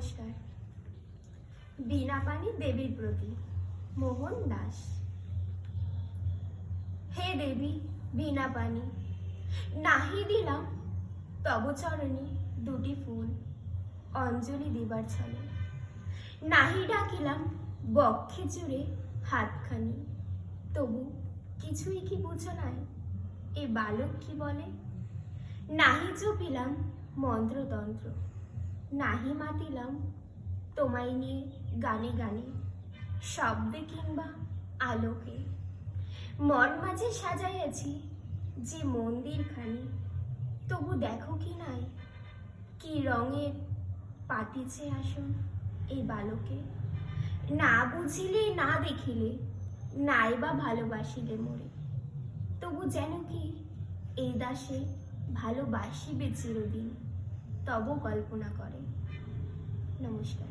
নমস্কার। বীণাপাণি দেবীর প্রতি মোহন দাস। হে দেবী বীণাপাণি, নাহি দিলাম তব চরণে দুটি ফুল অঞ্জলি দিবার ছলে, নাহি ডাকিলাম বক্ষে জুড়ে হাতখানি, তবু কিছুই কি বুঝো নাই এ বালক কি বলে। নাহি জপিলাম মন্ত্রতন্ত্র, নাহি মাতিলাম তোমায় নিয়ে গানে গানে, শব্দে কিংবা আলোকে। মন মাঝে সাজাইয়াছি যে মন্দিরখানি, তবু দেখো কি নাই কি রঙের পাতিছে আসন এই বালকে। না বুঝিলে না দেখিলে নাই বা ভালোবাসিলে মোরে, তবু যেন কি এই দাসে ভালোবাসিবে চিরদিন, তব কল্পনা করে। নমস্কার।